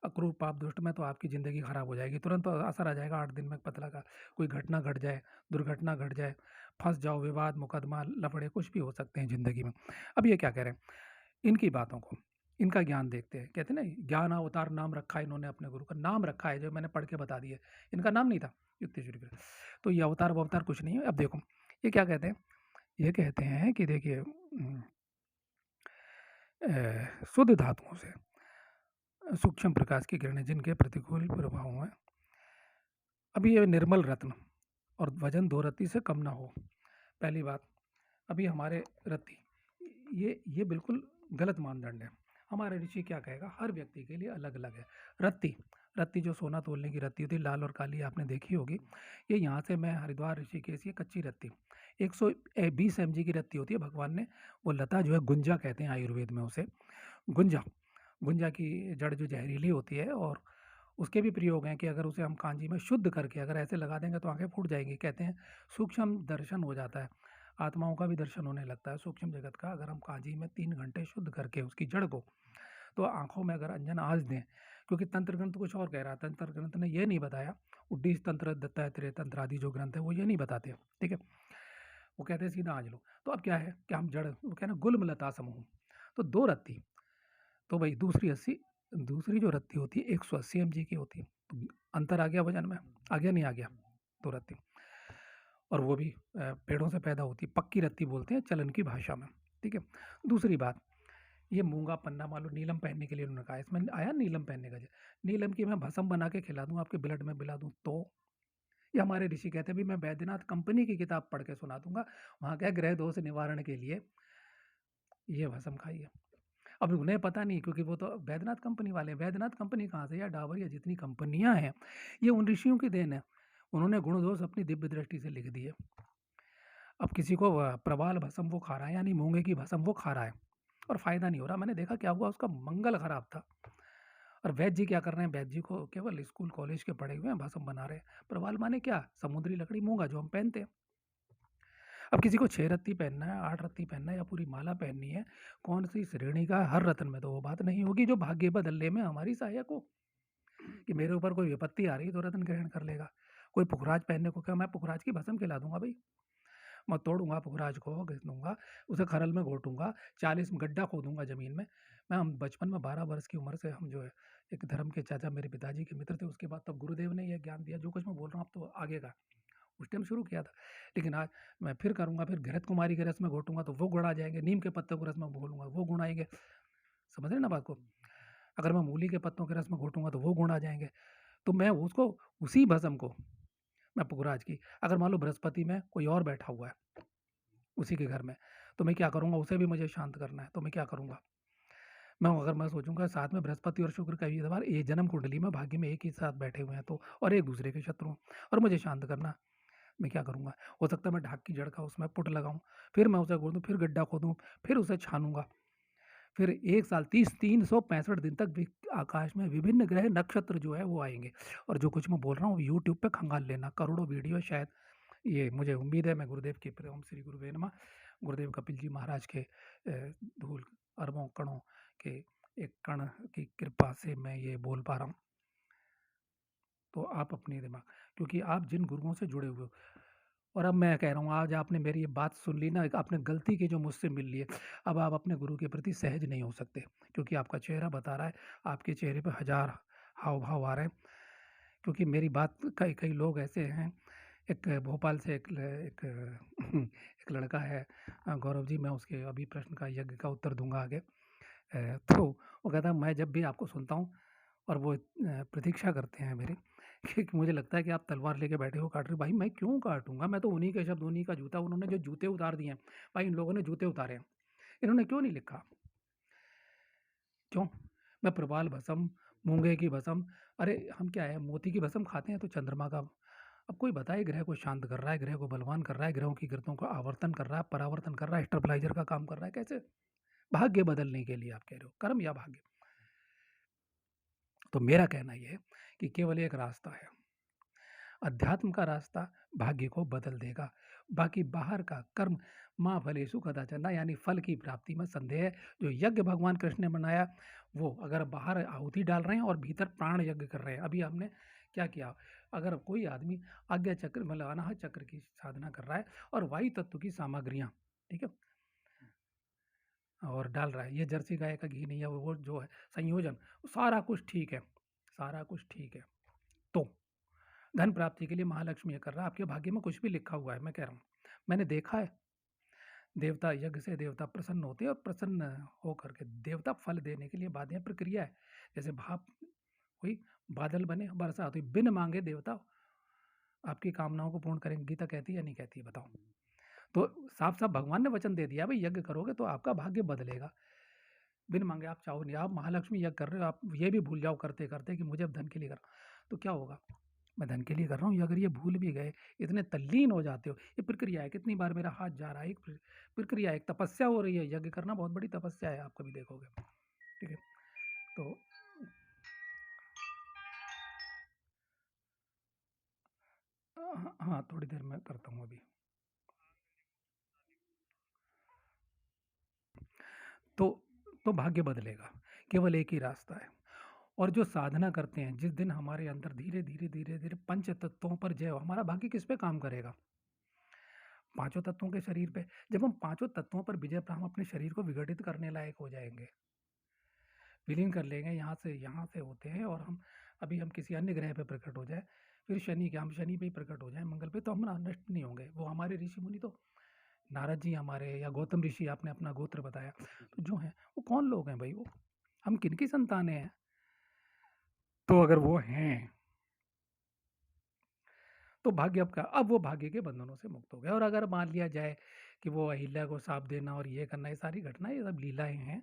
अक्रूर पाप दुष्ट में, तो आपकी ज़िंदगी खराब हो जाएगी, तुरंत असर आ जाएगा 8 दिन में। पता लगा कोई घटना घट जाए, दुर्घटना घट जाए, फँस जाओ, विवाद, मुकदमा, लफड़े कुछ भी हो सकते हैं ज़िंदगी में। अब ये क्या कह रहे हैं, इनकी बातों को, इनका ज्ञान देखते हैं। कहते हैं ना, ज्ञान अवतार नाम रखा है इन्होंने, अपने गुरु का नाम रखा है, जो मैंने पढ़ के बता दिया। इनका नाम नहीं था युक्तेश्वर गिरी, तो ये अवतार अवतार कुछ नहीं है। अब देखो ये क्या कहते हैं, ये कहते हैं कि देखिए शुद्ध धातुओं से सूक्ष्म प्रकाश की किरणें जिनके प्रतिकूल प्रभाव हैं, अभी ये निर्मल रत्न और वजन 2 रत्ती से कम ना हो। पहली बात, अभी हमारे रत्ती, ये बिल्कुल गलत मानदंड है। हमारे ऋषि क्या कहेगा, हर व्यक्ति के लिए अलग अलग है। रत्ती, रत्ती जो सोना तोलने की रत्ती होती है, लाल और काली, आपने देखी होगी। ये यहाँ से मैं हरिद्वार ऋषिकेश, ये कच्ची रत्ती 120 mg की रत्ती होती है। भगवान ने वो लता जो है, गुंजा कहते हैं आयुर्वेद में उसे, गुंजा, गुंजा की जड़ जो जहरीली होती है, और उसके भी प्रयोग हैं कि अगर उसे हम कांजी में शुद्ध करके अगर ऐसे लगा देंगे तो आंखें फूट जाएंगी। कहते हैं सूक्ष्म दर्शन हो जाता है, आत्माओं का भी दर्शन होने लगता है सूक्ष्म जगत का। अगर हम कांजी में 3 घंटे शुद्ध करके उसकी जड़ को, तो आंखों में अगर अंजन आज दें, क्योंकि तंत्र ग्रंथ कुछ और कह रहा है, तंत्र ग्रंथ ने ये नहीं बताया, उड्डीस तंत्र, दत्तात्रेय तंत्र आदि जो ग्रंथ है वो ये नहीं बताते, ठीक है? वो कहते हैं सीधा आज लो। तो अब क्या है कि हम जड़, वो कहना गुलमलता समूह, तो 2 रत्ती, तो भाई दूसरी जो रत्ती होती है 180 mg की होती है, तो अंतर आ गया वजन में, आ गया नहीं आ गया, 2 रत्ती, और वो भी पेड़ों से पैदा होती है, पक्की रत्ती बोलते हैं चलन की भाषा में, ठीक है? दूसरी बात, ये मूंगा पन्ना मान लो नीलम पहनने के लिए उन्होंने कहा, इसमें आया नीलम पहनने का, नीलम की मैं भस्म बना के खिला दूं, आपके ब्लड में मिला दूं, तो ये हमारे ऋषि कहते हैं भी, मैं बैद्यनाथ कंपनी की किताब पढ़ के सुना दूंगा, वहाँ क्या ग्रह दोष निवारण के लिए ये भस्म खाइए। अब उन्हें पता नहीं, क्योंकि वो तो वैद्यनाथ कंपनी वाले हैं। वैद्यनाथ कंपनी कहाँ से, या डाबर, या जितनी कंपनियां हैं, ये उन ऋषियों की देन है। उन्होंने गुण दोष अपनी दिव्य दृष्टि से लिख दिए। अब किसी को प्रवाल भस्म वो खा रहा है, यानी मूंगे की भस्म वो खा रहा है, और फायदा नहीं हो रहा। मैंने देखा क्या हुआ, उसका मंगल खराब था। और वैद्य जी क्या कर रहे हैं, वैद्य जी को केवल स्कूल कॉलेज के पढ़े हुए हैं, भस्म बना रहे हैं। प्रवाल माने क्या, समुद्री लकड़ी, मूंगा जो हम पहनते हैं। अब किसी को 6 रत्ती पहनना है, 8 रत्ती पहनना है, या पूरी माला पहननी है, कौन सी श्रेणी का, हर रत्न में तो वो बात नहीं होगी जो भाग्य बदलने में हमारी सहायक हो। कि मेरे ऊपर कोई विपत्ति आ रही है तो रत्न ग्रहण कर लेगा। कोई पुखराज पहनने को क्या, मैं पुखराज की भस्म खिला दूंगा भाई। मैं तोड़ूंगा पुखराज को, घिस दूंगा, उसे खरल में घोटूंगा, 40 में गड्ढा खोदूंगा जमीन में। मैं, हम बचपन में 12 वर्ष की उम्र से हम जो है, एक धर्म के चाचा मेरे पिताजी के मित्र थे, उसके बाद तब गुरुदेव ने यह ज्ञान दिया। जो कुछ मैं बोल रहा हूँ अब तो आगे का, उस टाइम शुरू किया था। लेकिन आज मैं फिर करूँगा, फिर घृत कुमारी के रस में घोटूँगा तो वो गुण आ जाएँगे, नीम के पत्ते को रस में घोलूँगा वो गुण आएँगे। समझ रहे हैं ना बात को? अगर मैं मूली के पत्तों के रस में घोटूँगा तो वो गुण आ जाएँगे। तो मैं उसको, उसी भस्म को, मैं पुखराज की, अगर मान लो बृहस्पति में कोई और बैठा हुआ है उसी के घर में, तो मैं क्या करूँगा, उसे भी मुझे शांत करना है, तो मैं क्या करूँगा? मैं सोचूँगा साथ में बृहस्पति और शुक्र का ये बार ये जन्म कुंडली में भाग्य में एक ही साथ बैठे हुए हैं, तो और एक दूसरे के शत्रु हैं, और मुझे शांत करना। मैं क्या करूँगा? हो सकता है मैं ढाक की जड़ का उसमें पुट लगाऊँ, फिर मैं उसे खोदूँ, फिर गड्ढा खोदूँ, फिर उसे छानूँगा। फिर 1 साल 30 365 दिन तक भी आकाश में विभिन्न ग्रह नक्षत्र जो है वो आएँगे। और जो कुछ मैं बोल रहा हूँ यूट्यूब पे खंगाल लेना, करोड़ों वीडियो शायद, ये मुझे उम्मीद है। मैं गुरुदेव की ओम श्री गुरुवे नमः, गुरुदेव कपिल जी महाराज के धूल अरबों कणों के एक कण की कृपा से मैं ये बोल पा रहा हूँ। तो आप अपने दिमाग, क्योंकि आप जिन गुरुओं से जुड़े हुए हो, और अब मैं कह रहा हूँ, आज आपने मेरी ये बात सुन ली ना, एक आपने गलती की जो मुझसे मिल ली है, अब आप अपने गुरु के प्रति सहज नहीं हो सकते, क्योंकि आपका चेहरा बता रहा है, आपके चेहरे पे हज़ार हाव-भाव आ रहे हैं। क्योंकि मेरी बात, कई कई लोग ऐसे हैं, एक भोपाल से एक एक लड़का है, गौरव जी, मैं उसके अभी प्रश्न का यज्ञ का उत्तर दूँगा आगे। तो वो कहता है, मैं जब भी आपको सुनता हूँ, और वो प्रतीक्षा करते हैं मेरी कि मुझे लगता है कि आप तलवार लेके बैठे हो, काट रहे हो। भाई मैं क्यों काटूँगा? मैं तो उन्हीं के शब्द, उन्हीं का जूता, उन्होंने जो जूते उतार दिए हैं, भाई इन लोगों ने जूते उतारे हैं। इन्होंने क्यों नहीं लिखा? क्यों? मैं प्रवाल भस्म, मूँगे की भस्म, अरे हम क्या है, मोती की भस्म खाते हैं तो चंद्रमा का, अब कोई बताए ग्रह को शांत कर रहा है, ग्रह को बलवान कर रहा है, ग्रहों की गिरतों का आवर्तन कर रहा है, परावर्तन कर रहा है, स्टेबलाइज़र का काम कर रहा है, कैसे? भाग्य बदलने के लिए आप कह रहे हो, कर्म या भाग्य? तो मेरा कहना ये है कि केवल एक रास्ता है, अध्यात्म का रास्ता भाग्य को बदल देगा। बाकी बाहर का कर्म, माँ फलेषु कदाचन, यानी फल की प्राप्ति में संदेह है। जो यज्ञ भगवान कृष्ण ने बनाया, वो अगर बाहर आहुति डाल रहे हैं और भीतर प्राण यज्ञ कर रहे हैं। अभी हमने क्या किया, अगर कोई आदमी आज्ञा चक्र मतलब अनाहत चक्र की साधना कर रहा है और वायु तत्व की सामग्रियाँ, ठीक है, और डाल रहा है, ये जर्सी गाय का घी नहीं है, वो जो है संयोजन, सारा कुछ ठीक है, सारा कुछ ठीक है। तो धन प्राप्ति के लिए महालक्ष्मी ये कर रहा है, आपके भाग्य में कुछ भी लिखा हुआ है, मैं कह रहा हूँ। मैंने देखा है, देवता यज्ञ से देवता प्रसन्न होते हैं, और प्रसन्न होकर के देवता फल देने के लिए बाध्य प्रक्रिया है। जैसे भाप हुई, बादल बने, बरसात हुई, बिन मांगे देवता आपकी कामनाओं को पूर्ण करेंगे। गीता कहती है या नहीं कहती है, बताओ? तो साफ-साफ भगवान ने वचन दे दिया, भई यज्ञ करोगे तो आपका भाग्य बदलेगा। बिन माँगे आप चाहो नहीं, आप महालक्ष्मी यज्ञ कर रहे हो, आप ये भी भूल जाओ करते-करते कि मुझे अब धन के लिए कर रहा हूँ, तो क्या होगा? मैं धन के लिए कर रहा हूँ, ये अगर ये भूल भी गए, इतने तल्लीन हो जाते हो, ये प्रक्रिया है, कितनी बार मेरा हाथ जा रहा है, एक प्रक्रिया है, एक तपस्या हो रही है, यज्ञ करना बहुत बड़ी तपस्या है, आप कभी देखोगे, ठीक है? तो हाँ, थोड़ी देर में करता हूँ अभी। तो तो भाग्य बदलेगा, केवल एक ही रास्ता है। और जो साधना करते हैं, जिस दिन हमारे अंदर धीरे-धीरे, धीरे-धीरे पंच तत्वों पर जय हो, हमारा भाग्य किस पे काम करेगा? पाँचों तत्वों के शरीर पे। जब हम पाँचों तत्वों पर विजय, हम अपने शरीर को विघटित करने लायक हो जाएँगे। विलीन कर लेंगे, यहाँ से होते हैं, और हम किसी अन्य ग्रह पे प्रकट हो जाएँ, फिर हम शनि पे ही प्रकट हो जाएँ, मंगल पे, तो हम ना नष्ट नहीं होंगे। वो हमारे ऋषि-मुनि तो, नारद जी हमारे, या गौतम ऋषि, आपने अपना गोत्र बताया, तो जो हैं, वो कौन लोग हैं भई वो? हम किनकी संतानें हैं? तो अगर वो हैं, तो भाग्य अब वो भाग्य के बंधनों से मुक्त हो गए। और अगर मान लिया जाए कि वो अहिल्या को शाप देना और ये करना, ये सारी घटनाएँ, ये सब लीलाएँ हैं,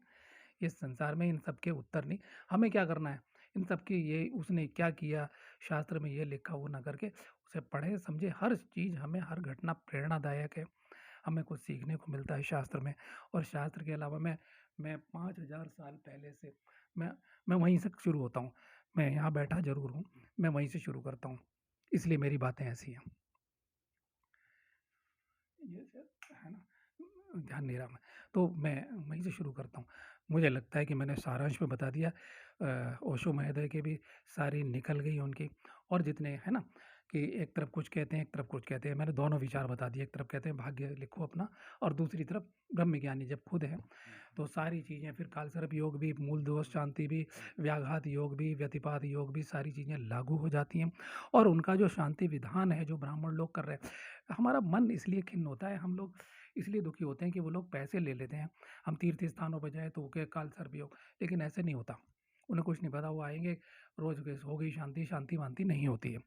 इस संसार में इन सब के उत्तर नहीं। हमें क्या करना है, इन सब की ये उसने क्या किया, शास्त्र में ये लिखा वो ना करके उसे पढ़े समझे। हर चीज़ हमें, हर घटना प्रेरणादायक है, हमें कुछ सीखने को मिलता है शास्त्र में। और शास्त्र के अलावा मैं 5000 साल पहले से मैं मैं वहीं से शुरू होता हूँ। मैं यहाँ बैठा ज़रूर हूँ, मैं वहीं से शुरू करता हूँ, इसलिए मेरी बातें ऐसी हैं। ये सब है ना, ध्यान नहीं रहा मैं। तो मैं वहीं से शुरू करता हूँ। मुझे लगता है कि मैंने सारांश में बता दिया। ओशो महोदय की भी सारी निकल गई उनकी, और जितने है ना, कि एक तरफ कुछ कहते हैं, एक तरफ कुछ कहते हैं। मैंने दोनों विचार बता दिए। एक तरफ कहते हैं भाग्य लिखो अपना, और दूसरी तरफ ब्रह्मज्ञानी जब खुद है तो सारी चीज़ें, फिर कालसर्प योग भी, मूल दोष शांति भी, व्याघात योग भी, व्यतिपात योग भी, सारी चीज़ें लागू हो जाती हैं। और उनका जो शांति विधान है जो ब्राह्मण लोग कर रहे हैं, हमारा मन इसलिए खिन्न होता है, हम लोग इसलिए दुखी होते हैं कि वो लोग पैसे ले लेते हैं। हम तीर्थ स्थानों पर जाएँ तो वो कहे कालसर्प योग, लेकिन ऐसे नहीं होता। उन्हें कुछ नहीं पता, वो आएँगे रोज़ के हो गई शांति, शांति-वांति नहीं होती है।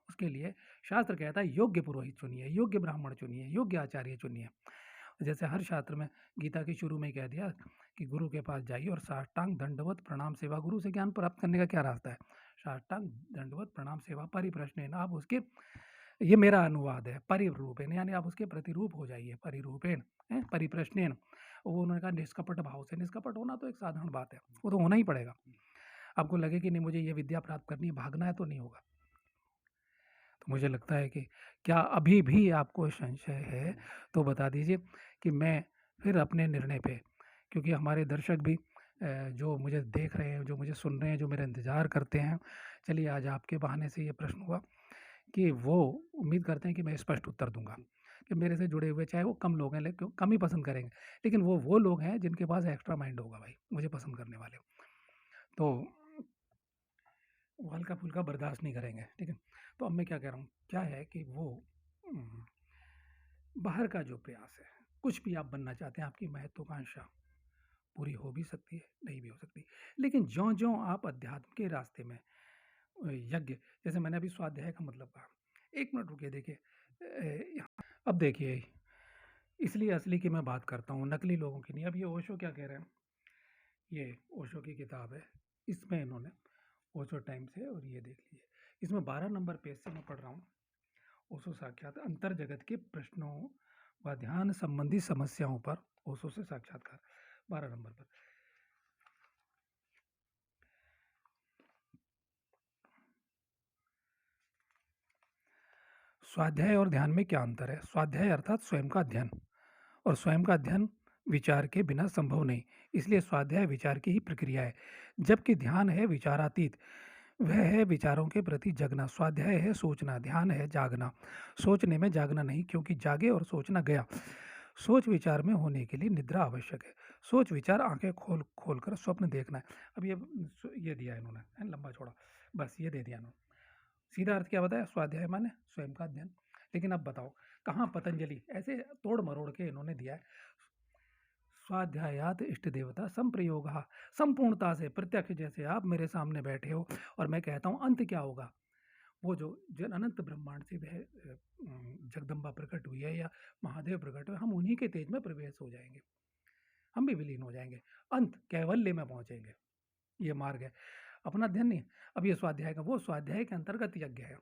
उसके लिए शास्त्र कहता है योग्य पुरोहित चुनिए, योग्य ब्राह्मण चुनिए, योग्य आचार्य चुनिए। जैसे हर शास्त्र में, गीता के शुरू में ही कह दिया कि गुरु के पास जाइए और साष्टांग दंडवत प्रणाम सेवा। गुरु से ज्ञान प्राप्त करने का क्या रास्ता है? साष्टांग दंडवत प्रणाम सेवा परिप्रश्नेन, आप उसके, ये मेरा अनुवाद है, परिरूपेण, यानी आप उसके प्रतिरूप हो जाइए, परिरूपेण है, परिप्रश्नेन। वो उन्होंने कहा निष्कपट भाव से। निष्कपट होना तो एक साधारण बात है, वो तो होना ही पड़ेगा। आपको लगे कि नहीं मुझे ये विद्या प्राप्त करनी है, भागना है, तो नहीं होगा। तो मुझे लगता है कि क्या अभी भी आपको संशय है तो बता दीजिए, कि मैं फिर अपने निर्णय पे, क्योंकि हमारे दर्शक भी जो मुझे देख रहे हैं, जो मुझे सुन रहे हैं, जो मेरा इंतज़ार करते हैं, चलिए आज आपके बहाने से ये प्रश्न हुआ कि वो उम्मीद करते हैं कि मैं स्पष्ट उत्तर दूँगा, कि मेरे से जुड़े हुए चाहे वो कम लोग हैं, लेकिन कम ही पसंद करेंगे, लेकिन वो लोग हैं जिनके पास एक्स्ट्रा माइंड होगा भाई, मुझे पसंद करने वाले। तो वो हल्का-फुल्का बर्दाश्त नहीं करेंगे, ठीक है? तो अब मैं क्या कह रहा हूँ, क्या है कि वो उम, बाहर का जो प्रयास है, कुछ भी आप बनना चाहते हैं, आपकी महत्वाकांक्षा पूरी हो भी सकती है, नहीं भी हो सकती। लेकिन ज्यों-ज्यों आप अध्यात्म के रास्ते में यज्ञ, जैसे मैंने अभी स्वाध्याय का मतलब कहा। 1 मिनट रुकिए, देखिए यहाँ अब देखिए, इसलिए असली की मैं बात करता हूँ, नकली लोगों की नहीं। अब ये ओशो क्या कह रहे हैं, ये ओशो की किताब है, इसमें इन्होंने ओशो टाइम्स है, और ये देख लीजिए, इसमें 12 नंबर पेज से मैं पढ़ रहा हूँ। ओशो साक्षात अंतर जगत के प्रश्नों व ध्यान संबंधी समस्याओं पर ओशो से साक्षात्कार, 12 नंबर पर। स्वाध्याय और ध्यान में क्या अंतर है? स्वाध्याय अर्थात स्वयं का अध्ययन, और स्वयं का अध्ययन विचार के बिना संभव नहीं, इसलिए स्वाध्याय विचार की ही प्रक्रिया है। जबकि ध्यान है विचारातीत, वह है विचारों के प्रति जगना। स्वाध्याय है सोचना, ध्यान है जागना। सोचने में जागना नहीं, क्योंकि जागे और सोचना गया। सोच विचार में होने के लिए निद्रा आवश्यक है। सोच विचार आंखें खोल खोल कर स्वप्न देखना है। अब ये दिया इन्होंने, है लंबा छोड़ा, बस ये दे दिया इन्होंने। सीधा अर्थ क्या बताया? स्वाध्याय माने स्वयं का अध्ययन। लेकिन अब बताओ, कहाँ पतंजलि, ऐसे तोड़ मरोड़ के इन्होंने दिया है। स्वाध्यायात इष्ट देवता संप्रयोग, संपूर्णता से प्रत्यक्ष, जैसे आप मेरे सामने बैठे हो और मैं कहता हूँ अंत क्या होगा, वो जो जन अनंत ब्रह्मांड से वह जगदम्बा प्रकट हुई है या महादेव प्रकट हुए, हम उन्हीं के तेज में प्रवेश हो जाएंगे, हम भी विलीन हो जाएंगे, अंत कैवल्य में पहुंचेंगे। ये मार्ग है, अपना अध्ययन नहीं। अब ये स्वाध्याय का, वो स्वाध्याय के अंतर्गत यज्ञ है।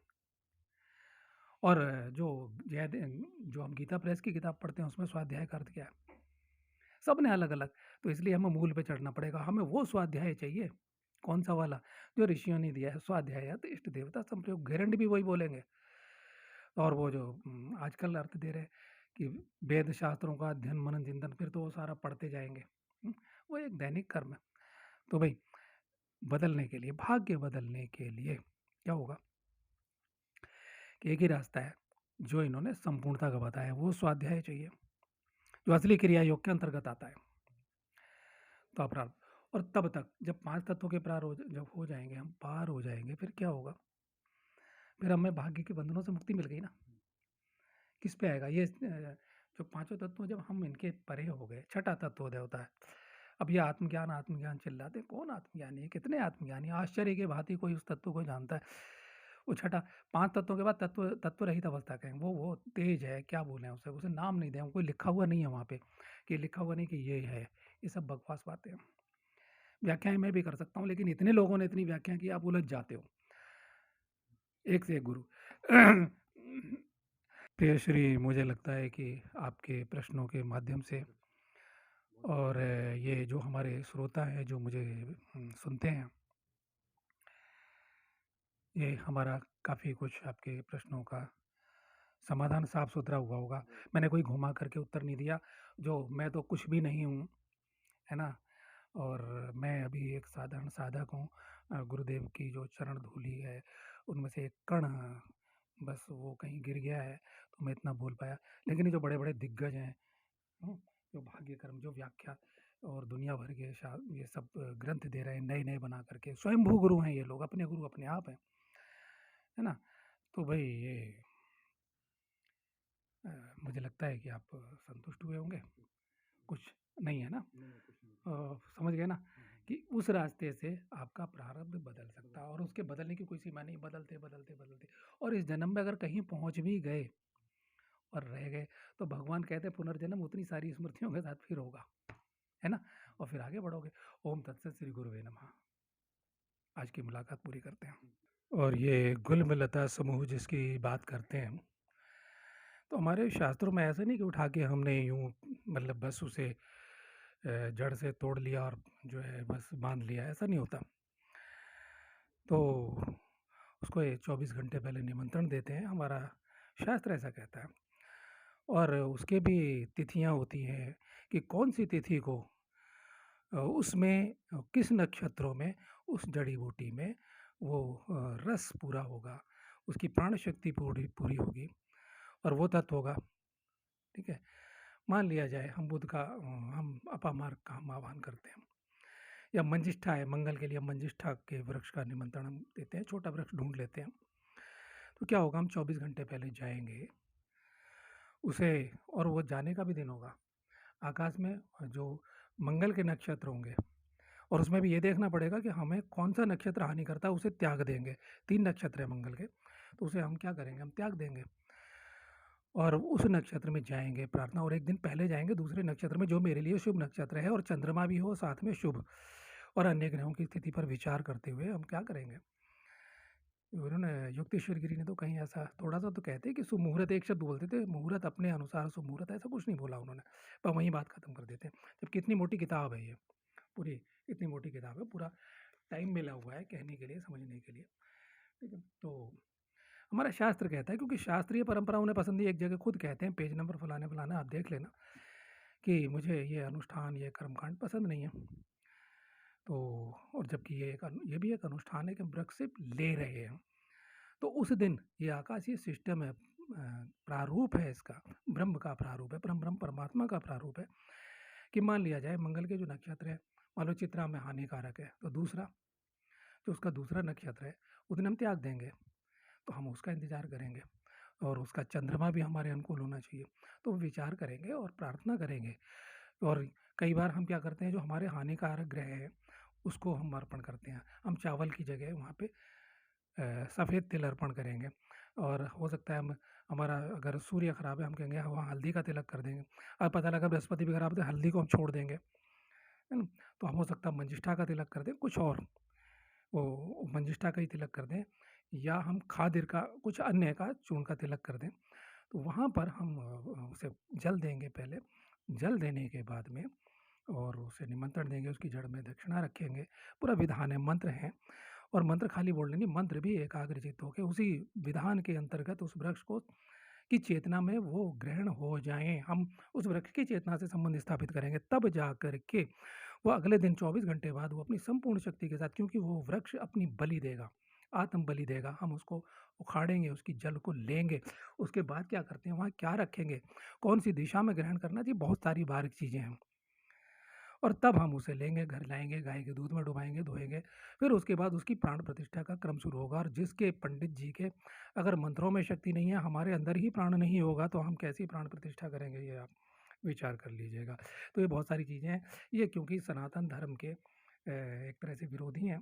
और जो जो हम गीता प्रेस की किताब पढ़ते हैं उसमें स्वाध्याय का अर्थ क्या है, सब ने अलग अलग। तो इसलिए हमें मूल पे चढ़ना पड़ेगा। हमें वो स्वाध्याय चाहिए, कौन सा वाला, जो ऋषियों ने दिया है, स्वाध्याय तो इष्ट देवता संप्रयोग, घेरंड भी वही बोलेंगे। और वो जो आजकल अर्थ दे रहे हैं कि वेद शास्त्रों का अध्ययन मनन चिंतन, फिर तो वो सारा पढ़ते जाएंगे। वो एक दैनिक कर्म है। तो भाई बदलने के लिए, भाग्य बदलने के लिए क्या होगा कि एक ही रास्ता है जो इन्होंने संपूर्णता का बताया, वो स्वाध्याय चाहिए, जो असली क्रिया योग के अंतर्गत आता है। तो अपराध, और तब तक जब 5 तत्वों के प्रार जब हो जाएंगे, हम पार हो जाएंगे, फिर क्या होगा? फिर हमें भाग्य के बंधनों से मुक्ति मिल गई ना। किस पे आएगा ये जो पांचों तत्व, जब हम इनके परे हो गए, छठा तत्वोदय होता है। अब ये आत्मज्ञान आत्मज्ञान चिल्लाते हैं, कौन आत्मज्ञानी है, कितने आत्मज्ञानी, आश्चर्य के भांति कोई उस तत्व को जानता है। वो छठा, 5 तत्वों के बाद तत्व रहित अवस्था कहें, वो तेज है, क्या बोलें उसे नाम नहीं दें, कोई लिखा हुआ नहीं है वहाँ पे, कि लिखा हुआ नहीं कि ये है, ये सब बकवास बातें हैं। व्याख्याएँ मैं भी कर सकता हूँ, लेकिन इतने लोगों ने इतनी व्याख्या की, आप उलझ जाते हो। एक से एक गुरु। प्रियश्री, मुझे लगता है कि आपके प्रश्नों के माध्यम से और ये जो हमारे श्रोता हैं, जो मुझे सुनते हैं, ये हमारा काफ़ी कुछ आपके प्रश्नों का समाधान साफ-सुथरा हुआ होगा। मैंने कोई घुमा कर के उत्तर नहीं दिया, जो मैं तो कुछ भी नहीं हूँ, है ना? और मैं अभी एक साधारण साधक हूँ। गुरुदेव की जो चरण धूलि है, उनमें से एक कण बस वो कहीं गिर गया है, तो मैं इतना बोल पाया। लेकिन ये जो बड़े-बड़े दिग्गज हैं, हुँ, जो भाग्य कर्म, जो व्याख्या और दुनिया भर के ये सब ग्रंथ दे रहे हैं नए-नए बना कर के, स्वयंभू गुरु हैं ये लोग, अपने गुरु अपने आप हैं, है ना? तो भई ये अ, मुझे लगता है कि आप संतुष्ट हुए होंगे। कुछ नहीं है ना? समझ गए ना कि उस रास्ते से आपका प्रारब्ध बदल सकता है और उसके बदलने की कोई सीमा नहीं, बदलते, बदलते, बदलते और इस जन्म में अगर कहीं पहुँच भी गए और रह गए, तो भगवान कहते हैं पुनर्जन्म उतनी सारी स्मृतियों के साथ फिर होगा, है ना? और फिर आगे बढ़ोगे। ओम तत्सत श्री गुरुवे नमः। आज की मुलाकात पूरी करते हैं। और ये गुलमलता समूह जिसकी बात करते हैं, तो हमारे शास्त्रों में ऐसा नहीं कि उठा के हमने यूँ मतलब बस उसे जड़ से तोड़ लिया और जो है बस बाँध लिया, ऐसा नहीं होता। तो उसको ये 24 घंटे पहले निमंत्रण देते हैं, हमारा शास्त्र ऐसा कहता है। और उसके भी तिथियाँ होती हैं कि कौन-सी तिथि को उसमें किस नक्षत्रों में उस जड़ी-बूटी में वो रस पूरा होगा, उसकी प्राण शक्ति पूरी पूरी होगी और वो तत्व होगा, ठीक है? मान लिया जाए हम बुध का हम अपामार्ग का हम आह्वान करते हैं या मंजिष्ठा है, मंगल के लिए हम मंजिष्ठा के वृक्ष का निमंत्रण हम देते हैं, छोटा वृक्ष ढूँढ लेते हैं। तो क्या होगा हम 24 घंटे पहले जाएँगे, उसे और वो जाने का भी दिन होगा। आकाश में जो मंगल के नक्षत्र होंगे और उसमें भी ये देखना पड़ेगा कि हमें कौन-सा नक्षत्र हानि करता है, उसे त्याग देंगे। 3 नक्षत्र है मंगल के, तो उसे हम क्या करेंगे, हम त्याग देंगे और उस नक्षत्र में जाएँगे प्रार्थना और एक दिन पहले जाएँगे दूसरे नक्षत्र में जो मेरे लिए शुभ नक्षत्र है और चंद्रमा भी हो साथ में शुभ और अन्य ग्रहों की स्थिति पर विचार करते हुए हम क्या करेंगे? उन्होंने युक्तेश्वर गिरी ने तो कहीं ऐसा थोड़ा-सा तो कहते हैं कि सुमुहूर्त एक शब्द बोलते थे, मुहूर्त अपने अनुसार सुमुहूर्त ऐसा कुछ नहीं बोला उन्होंने, पर वहीं बात खत्म कर देते हैं। जबकि इतनी मोटी किताब है ये, पूरी इतनी मोटी किताब है, पूरा टाइम मिला हुआ है कहने के लिए, समझने के लिए, ठीक है? तो हमारा शास्त्र कहता है क्योंकि शास्त्रीय परंपरा उन्हें पसंद है, एक जगह खुद कहते हैं पेज नंबर फलाना-फलाना आप देख लेना कि मुझे ये अनुष्ठान, ये कर्मकांड पसंद नहीं है। तो और जबकि ये भी एक अनुष्ठान है कि हम वृक्ष से ले रहे हैं। तो उस दिन ये आकाशीय सिस्टम है प्रारूप है इसका, ब्रह्म का प्रारूप है, परम ब्रह्म परमात्मा का प्रारूप है कि मान लिया जाए मंगल के जो नक्षत्र है, मान लो चित्रा में हानिकारक है, तो दूसरा जो उसका दूसरा नक्षत्र है, उस दिन हम त्याग देंगे, तो हम उसका इंतज़ार करेंगे और उसका चंद्रमा भी हमारे अनुकूल होना चाहिए। तो विचार करेंगे और प्रार्थना करेंगे और कई बार हम क्या करते हैं, जो हमारे हानिकारक ग्रह हैं, उसको हम अर्पण करते हैं। हम चावल की जगह वहाँ पे सफ़ेद तिल अर्पण करेंगे और हो सकता है हम हमारा अगर सूर्य खराब है हम कहेंगे वहाँ हल्दी का तिलक कर देंगे। अब पता लगा बृहस्पति भी खराब है तो हल्दी को हम छोड़ देंगे, है ना? तो हम हो सकता है मंजिष्ठा का तिलक कर दें, कुछ और वो मंजिष्ठा का ही तिलक कर दें या हम खादिर का कुछ अन्य का चूर्ण का तिलक कर दें। तो वहाँ पर हम उसे जल देंगे पहले, जल देने के बाद में और उसे निमंत्रण देंगे, उसकी जड़ में दक्षिणा रखेंगे, पूरा विधान है, मंत्र हैं और मंत्र खाली बोलने नहीं, मंत्र भी एकाग्रचित्त होके उसी विधान के अंतर्गत उस वृक्ष को की चेतना में वो ग्रहण हो जाएँ। हम उस वृक्ष की चेतना से संबंध स्थापित करेंगे, तब जा कर के वो अगले दिन 24 घंटे बाद वो अपनी संपूर्ण शक्ति के साथ क्योंकि वो वृक्ष अपनी बलि देगा, आत्म बलि देगा, हम उसको उखाड़ेंगे, उसकी जल को लेंगे। उसके बाद क्या करते हैं, वहाँ क्या रखेंगे, कौन-सी दिशा में ग्रहण करना चाहिए, बहुत सारी बारीक चीज़ें हैं। और तब हम उसे लेंगे, घर लाएँगे, गाय के दूध में डुबाएँगे, धोएँगे, फिर उसके बाद उसकी प्राण प्रतिष्ठा का क्रम शुरू होगा और जिसके पंडित जी के अगर मंत्रों में शक्ति नहीं है, हमारे अंदर ही प्राण नहीं होगा, तो हम कैसी प्राण प्रतिष्ठा करेंगे, ये आप विचार कर लीजिएगा। तो ये बहुत सारी चीज़ें हैं, ये क्योंकि सनातन धर्म के एक तरह से विरोधी हैं।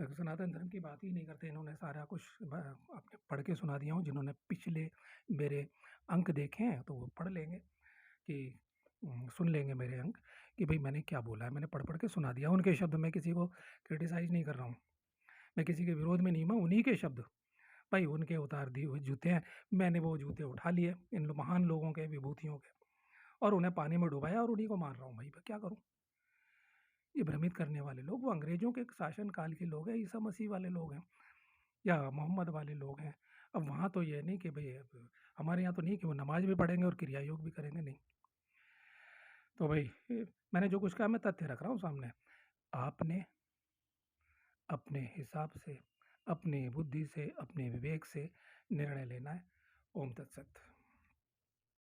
सनातन धर्म की बात ही नहीं करते, इन्होंने सारा कुछ आपने पढ़ के सुना दिया हूँ, जिन्होंने पिछले मेरे अंक देखे हैं, तो वो पढ़ लेंगे कि सुन लेंगे मेरे अंग कि भाई मैंने क्या बोला है, मैंने पढ़ के सुना दिया उनके शब्द। मैं किसी को क्रिटिसाइज़ नहीं कर रहा हूँ, मैं किसी के विरोध में नहीं, मैं उन्हीं के शब्द, भाई उनके उतार दिए हुए जूते हैं, मैंने वो जूते उठा लिए इन महान लोगों के, विभूतियों के, और उन्हें पानी में डुबाया और उन्हीं को मान रहा हूँ भाई, मैं क्या करूँ? ये भ्रमित करने वाले लोग वो अंग्रेज़ों के शासन काल के लोग हैं, ईसा मसीह वाले लोग हैं या मोहम्मद वाले लोग हैं। अब वहाँ तो ये नहीं कि भई अब हमारे यहाँ तो नहीं कि वो नमाज़ भी पढ़ेंगे और क्रिया योग भी करेंगे, नहीं। तो भई मैंने जो कुछ कहा मैं तथ्य रख रहा हूँ सामने। आपने अपने हिसाब से, अपनी बुद्धि से, अपने विवेक से निर्णय लेना है। ओम तत्सत।